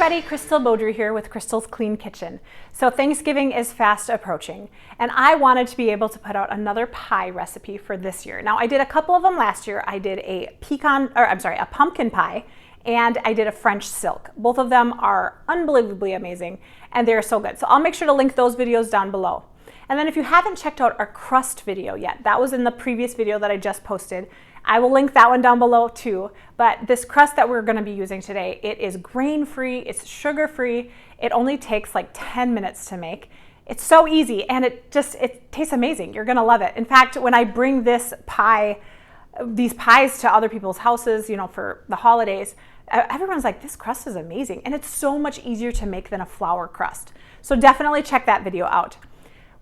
everybody, Crystal Beaudry here with Crystal's Clean Kitchen. So Thanksgiving is fast approaching and I wanted to be able to put out another pie recipe for this year. Now I did a couple of them last year. I did a pumpkin pie and I did a French silk. Both of them are unbelievably amazing and they're so good. So I'll make sure to link those videos down below. And then if you haven't checked out our crust video yet, that was in the previous video that I just posted. I will link that one down below too. But this crust that we're gonna be using today, it is grain-free, it's sugar-free. It only takes like 10 minutes to make. It's so easy and it tastes amazing. You're gonna love it. In fact, when I bring these pies to other people's houses, you know, for the holidays, everyone's like, this crust is amazing. And it's so much easier to make than a flour crust. So definitely check that video out.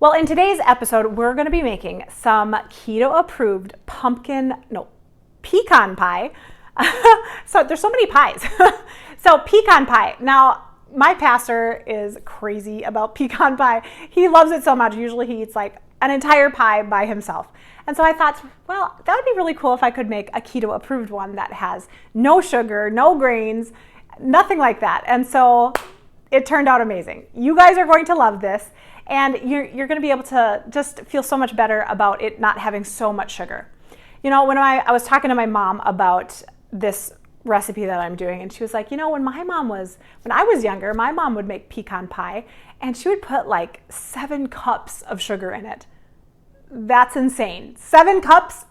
Well, in today's episode, we're going to be making some keto-approved pecan pie. So there's so many pies. So pecan pie. Now, my pastor is crazy about pecan pie. He loves it so much. Usually he eats like an entire pie by himself. And so I thought, well, that would be really cool if I could make a keto-approved one that has no sugar, no grains, nothing like that. And so it turned out amazing. You guys are going to love this. And you're going to be able to just feel so much better about it not having so much sugar. You know, when I was talking to my mom about this recipe that I'm doing, and she was like, you know, when I was younger, my mom would make pecan pie, and she would put like 7 cups of sugar in it. That's insane. 7 cups?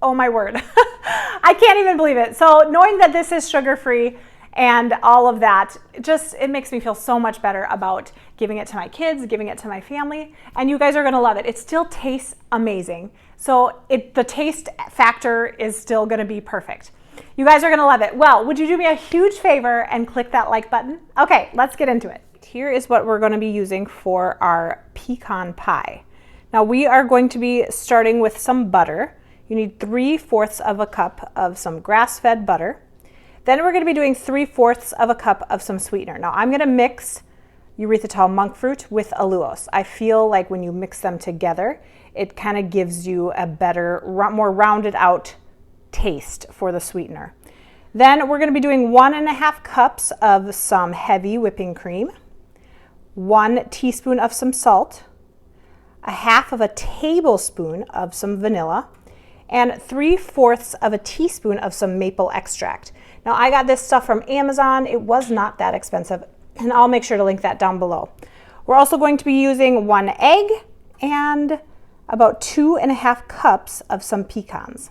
Oh my word. I can't even believe it. So knowing that this is sugar-free, and all of that, it makes me feel so much better about giving it to my kids, giving it to my family, and you guys are gonna love it. It still tastes amazing. So the taste factor is still gonna be perfect. You guys are gonna love it. Well, would you do me a huge favor and click that like button? Okay, let's get into it. Here is what we're gonna be using for our pecan pie. Now we are going to be starting with some butter. You need 3/4 of a cup of some grass-fed butter. Then we're going to be doing 3/4 of a cup of some sweetener. Now I'm going to mix erythritol monk fruit with allulose. I feel like when you mix them together, it kind of gives you a better, more rounded out taste for the sweetener. Then we're going to be doing 1.5 cups of some heavy whipping cream, 1 teaspoon of some salt, 1/2 tablespoon of some vanilla, and 3/4 of a teaspoon of some maple extract. Now I got this stuff from Amazon. It was not that expensive, and I'll make sure to link that down below. We're also going to be using 1 egg and about 2.5 cups of some pecans.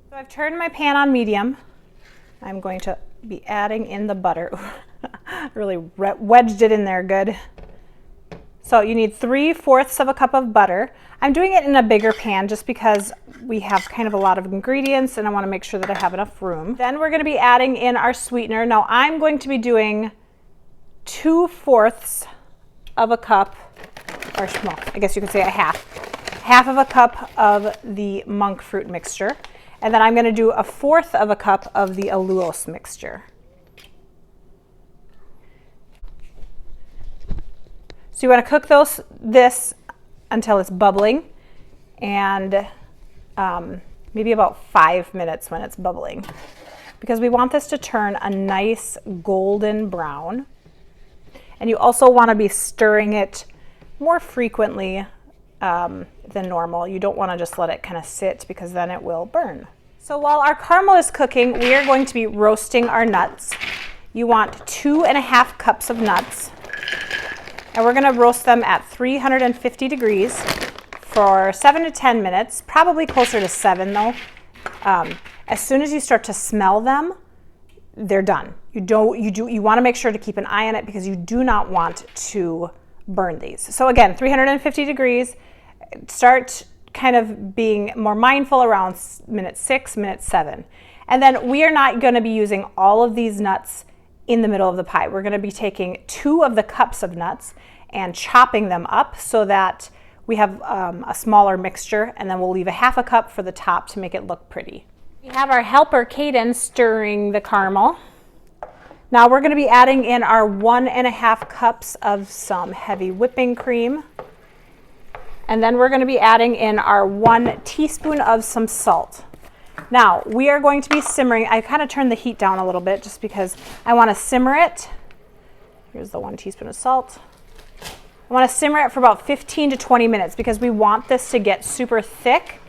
So I've turned my pan on medium. I'm going to be adding in the butter. Really wedged it in there good. So you need 3/4 of a cup of butter. I'm doing it in a bigger pan just because we have kind of a lot of ingredients and I want to make sure that I have enough room. Then we're going to be adding in our sweetener. Now I'm going to be doing 2/4 of a cup, or well, I guess you could say a half of a cup of the monk fruit mixture. And then I'm going to do 1/4 of a cup of the allulose mixture. So you want to cook this until it's bubbling, and maybe about 5 minutes when it's bubbling, because we want this to turn a nice golden brown. And you also want to be stirring it more frequently than normal. You don't want to just let it kind of sit, because then it will burn. So while our caramel is cooking, we are going to be roasting our nuts. You want 2.5 cups of nuts. And we're going to roast them at 350 degrees for 7 to 10 minutes, probably closer to 7 though. As soon as you start to smell them, they're done. You want to make sure to keep an eye on it, because you do not want to burn these. So again, 350 degrees, start kind of being more mindful around minute 6, minute 7. And then we are not going to be using all of these nuts in the middle of the pie. We're going to be taking 2 of the cups of nuts and chopping them up so that we have a smaller mixture, and then we'll leave 1/2 cup for the top to make it look pretty. We have our helper Kaden stirring the caramel. Now we're going to be adding in our 1.5 cups of some heavy whipping cream, and then we're going to be adding in our 1 teaspoon of some salt. Now, we are going to be simmering. I kind of turned the heat down a little bit just because I want to simmer it Here's the 1 teaspoon of salt. I want to simmer it for about 15 to 20 minutes because we want this to get super thick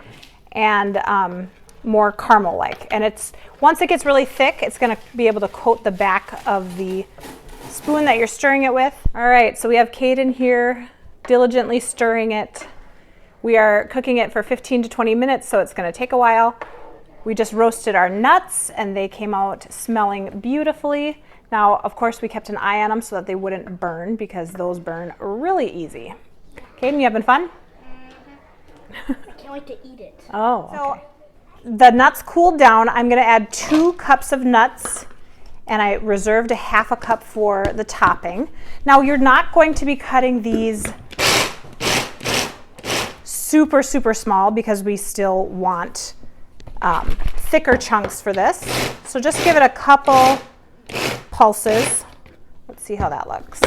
and more caramel-like. And once it gets really thick, it's going to be able to coat the back of the spoon that you're stirring it with. All right, so we have Caden here diligently stirring it. We are cooking it for 15 to 20 minutes, so it's going to take a while. We just roasted our nuts and they came out smelling beautifully. Now, of course, we kept an eye on them so that they wouldn't burn because those burn really easy. Caden, you having fun? I can't wait to eat it. Oh, okay. So the nuts cooled down. I'm going to add 2 cups of nuts, and I reserved a half a cup for the topping. Now, you're not going to be cutting these super, super small because we still want thicker chunks for this. So just give it a couple pulses. Let's see how that looks.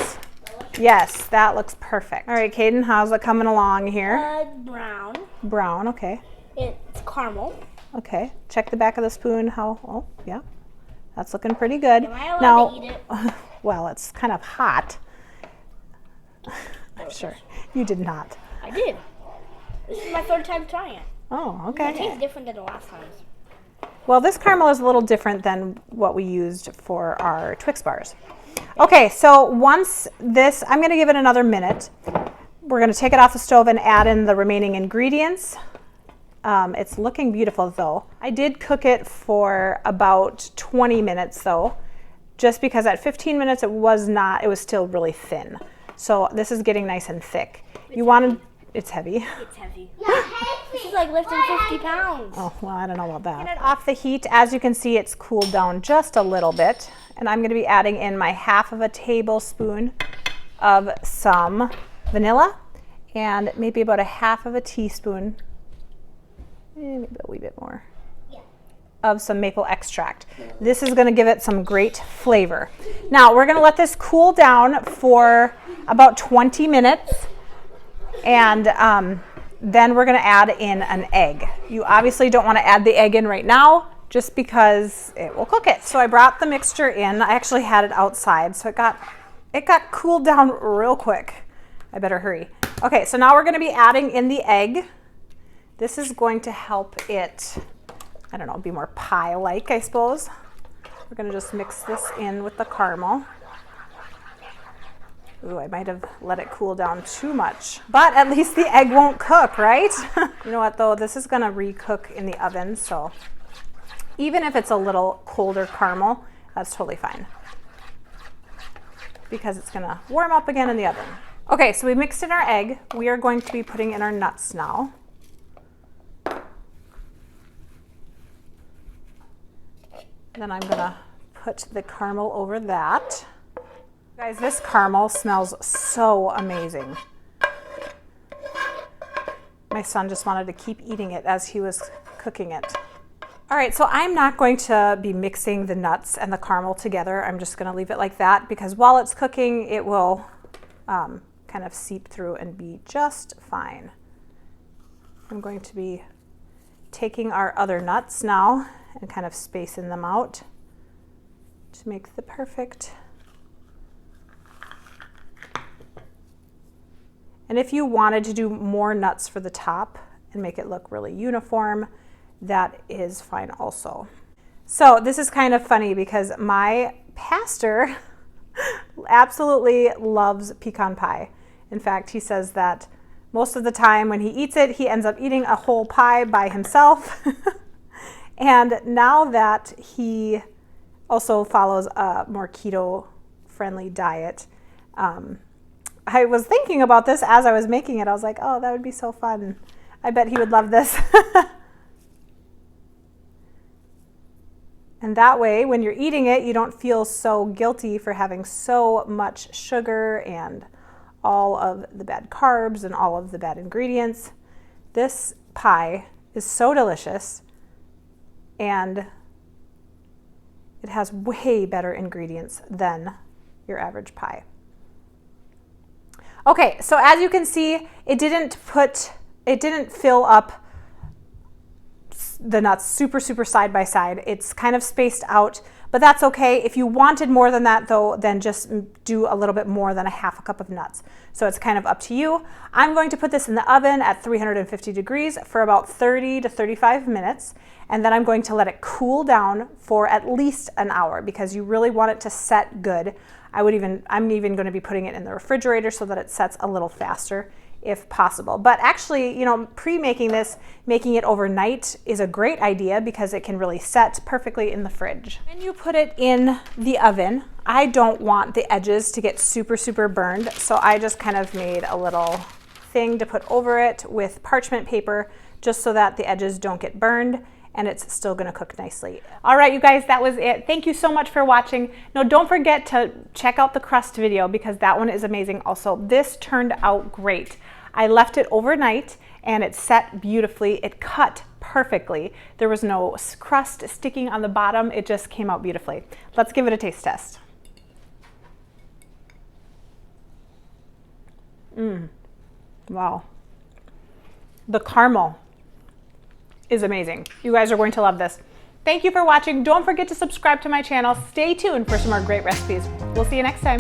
Yes, that looks perfect. All right, Caden, how's it coming along here? Brown. Brown, okay. It's caramel. Okay, check the back of the spoon. Oh, yeah, that's looking pretty good. Am I allowed to eat it? Well, it's kind of hot. I'm sure you did not. I did. This is my 3rd time trying it. Oh, okay. It tastes different than the last time. Well, this caramel is a little different than what we used for our Twix bars. Okay, so once this, I'm going to give it another minute. We're going to take it off the stove and add in the remaining ingredients. It's looking beautiful though. I did cook it for about 20 minutes though, just because at 15 minutes it was still really thin. So this is getting nice and thick. It's heavy. It's heavy. This is like lifting 50 pounds. Oh, well, I don't know about that. Get it off the heat. As you can see, it's cooled down just a little bit. And I'm going to be adding in my half of a tablespoon of some vanilla and maybe about a half of a teaspoon, maybe a wee bit more, of some maple extract. This is going to give it some great flavor. Now, we're going to let this cool down for about 20 minutes. And then we're going to add in an egg. You obviously don't want to add the egg in right now just because it will cook it. So I brought the mixture in. I actually had it outside, so it got cooled down real quick. I better hurry. Okay, so now we're going to be adding in the egg. This is going to help it, I don't know, be more pie-like, I suppose. We're going to just mix this in with the caramel. Ooh, I might have let it cool down too much, but at least the egg won't cook, right? You know what though, this is gonna re-cook in the oven, so even if it's a little colder caramel, that's totally fine because it's gonna warm up again in the oven. Okay, so we mixed in our egg. We are going to be putting in our nuts now. Then I'm gonna put the caramel over that. Guys, this caramel smells so amazing. My son just wanted to keep eating it as he was cooking it. All right, so I'm not going to be mixing the nuts and the caramel together. I'm just going to leave it like that because while it's cooking, it will kind of seep through and be just fine. I'm going to be taking our other nuts now and kind of spacing them out to make the perfect. And if you wanted to do more nuts for the top and make it look really uniform, that is fine also. So this is kind of funny because my pastor absolutely loves pecan pie. In fact, he says that most of the time when he eats it, he ends up eating a whole pie by himself. And now that he also follows a more keto-friendly diet, I was thinking about this as I was making it. I was like, oh, that would be so fun. I bet he would love this. And that way, when you're eating it, you don't feel so guilty for having so much sugar and all of the bad carbs and all of the bad ingredients. This pie is so delicious, and it has way better ingredients than your average pie. Okay, so as you can see, it didn't fill up the nuts super side by side. It's kind of spaced out, but that's okay. If you wanted more than that though, then just do a little bit more than a half a cup of nuts. So it's kind of up to you. I'm going to put this in the oven at 350 degrees for about 30 to 35 minutes. And then I'm going to let it cool down for at least an hour because you really want it to set good. I'm even going to be putting it in the refrigerator so that it sets a little faster if possible. But actually, you know, pre-making this, making it overnight is a great idea because it can really set perfectly in the fridge. When you put it in the oven, I don't want the edges to get super, super burned. So I just kind of made a little thing to put over it with parchment paper just so that the edges don't get burned and it's still gonna cook nicely. All right, you guys, that was it. Thank you so much for watching. Now, don't forget to check out the crust video because that one is amazing also. This turned out great. I left it overnight and it set beautifully. It cut perfectly. There was no crust sticking on the bottom. It just came out beautifully. Let's give it a taste test. Wow. The caramel is amazing. You guys are going to love this. Thank you for watching. Don't forget to subscribe to my channel. Stay tuned for some more great recipes. We'll see you next time.